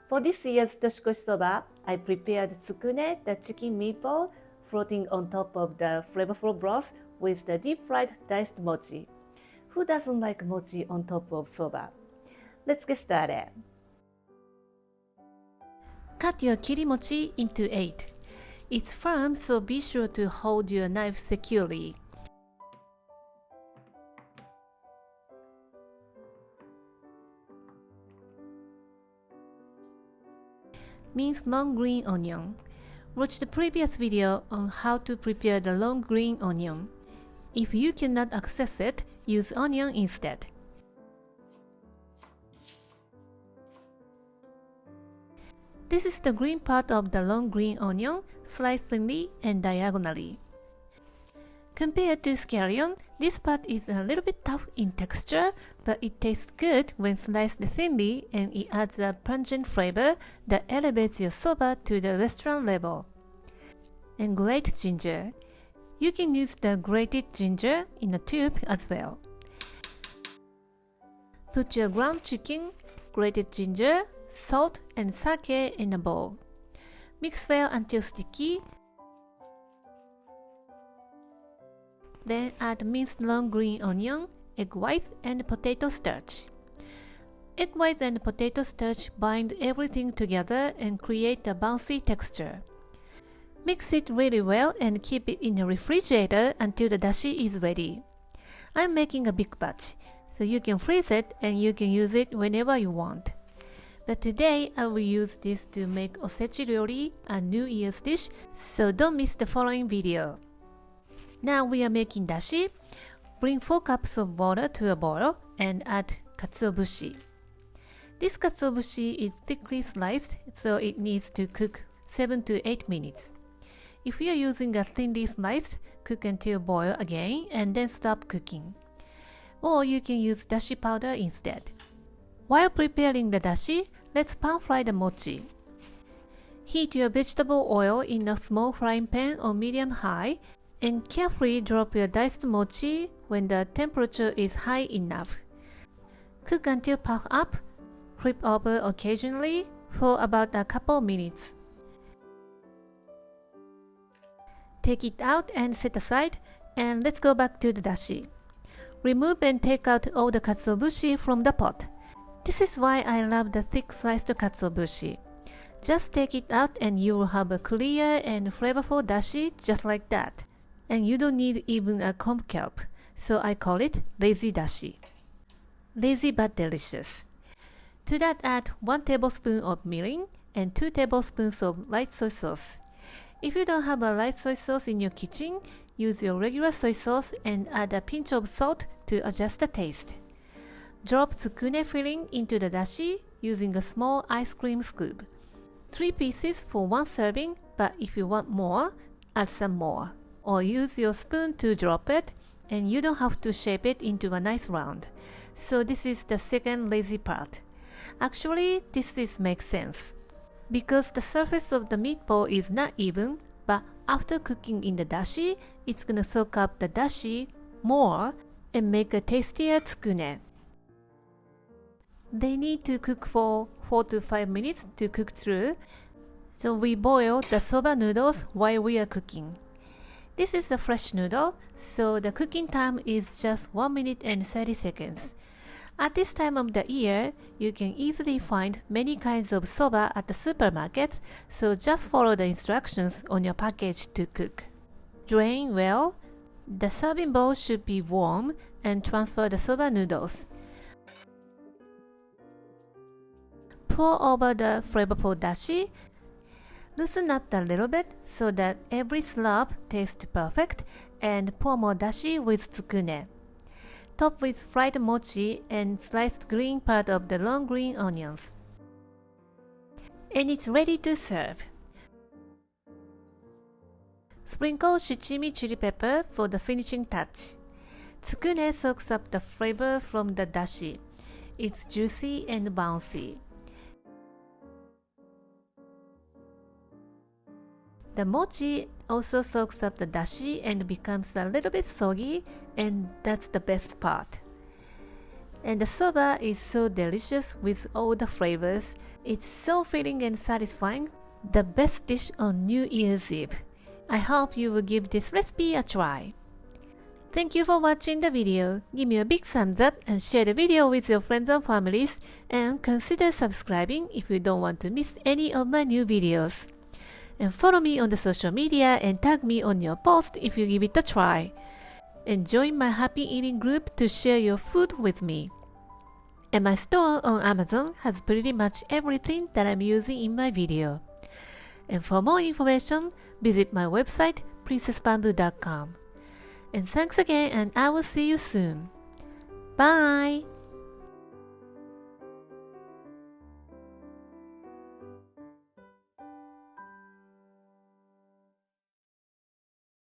For this year's Toshikoshi Soba, I prepared Tsukune, the chicken meatball, floating on top of the flavorful broth with the deep-fried diced mochi. Who doesn't like mochi on top of soba? Let's get started. Cut your Kiri Mochi into 8. It's firm, so be sure to hold your knife securely. Mince long green onion. Watch the previous video on how to prepare the long green onion. If you cannot access it, use onion instead. This is the green part of the long green onion, sliced thinly and diagonally. Compared to scallion, this part is a little bit tough in texture, but it tastes good when sliced thinly and it adds a pungent flavor that elevates your soba to the restaurant level. And grate ginger. You can use the grated ginger in a tube as well. Put your ground chicken, grated ginger, salt and sake in a bowl. Mix well until sticky. Then add minced long green onion, egg whites, and potato starch. Egg whites and potato starch bind everything together and create a bouncy texture. Mix it really well and keep it in the refrigerator until the dashi is ready. I'm making a big batch, so you can freeze it and you can use it whenever you want. But today I will use this to make osechi ryori, a New Year's dish, so don't miss the following video. Now we are making dashi. Bring 4 cups of water to a boil and add katsuobushi. This katsuobushi is thickly sliced, so it needs to cook 7 to 8 minutes. If you are using a thinly sliced, cook until boil again and then stop cooking. Or you can use dashi powder instead. While preparing the dashi, let's pan fry the mochi. Heat your vegetable oil in a small frying pan on medium-high and carefully drop your diced mochi when the temperature is high enough. Cook until puff up, flip over occasionally for about a couple minutes. Take it out and set aside, and let's go back to the dashi. Remove and take out all the katsuobushi from the pot. This is why I love the thick sliced katsuobushi. Just take it out and you will have a clear and flavorful dashi just like that. And you don't need even a comb kelp, so I call it lazy dashi. Lazy but delicious. To that add 1 tablespoon of mirin and 2 tablespoons of light soy sauce. If you don't have a light soy sauce in your kitchen, use your regular soy sauce and add a pinch of salt to adjust the taste. Drop tsukune filling into the dashi using a small ice cream scoop. 3 pieces for 1 serving, but if you want more, add some more. Or use your spoon to drop it, and you don't have to shape it into a nice round. So this is the second lazy part. Actually, this makes sense. Because the surface of the meatball is not even, but after cooking in the dashi, it's gonna soak up the dashi more and make a tastier tsukune. They need to cook for 4 to 5 minutes to cook through, so we boil the soba noodles while we are cooking. This is a fresh noodle, so the cooking time is just 1 minute and 30 seconds. At this time of the year, you can easily find many kinds of soba at the supermarket, so just follow the instructions on your package to cook. Drain well. The serving bowl should be warm and transfer the soba noodles. Pour over the flavorful dashi. Loosen up a little bit so that every slab tastes perfect, and pour more dashi with tsukune. Top with fried mochi and sliced green part of the long green onions. And it's ready to serve. Sprinkle shichimi chili pepper for the finishing touch. Tsukune soaks up the flavor from the dashi. It's juicy and bouncy. The mochi also soaks up the dashi and becomes a little bit soggy, and that's the best part. And the soba is so delicious with all the flavors. It's so filling and satisfying. The best dish on New Year's Eve. I hope you will give this recipe a try. Thank you for watching the video. Give me a big thumbs up and share the video with your friends and families. And consider subscribing if you don't want to miss any of my new videos. And follow me on the social media and tag me on your post if you give it a try. And join my happy eating group to share your food with me. And my store on Amazon has pretty much everything that I'm using in my video. And for more information, visit my website princessbamboo.com. And thanks again, and I will see you soon. Bye!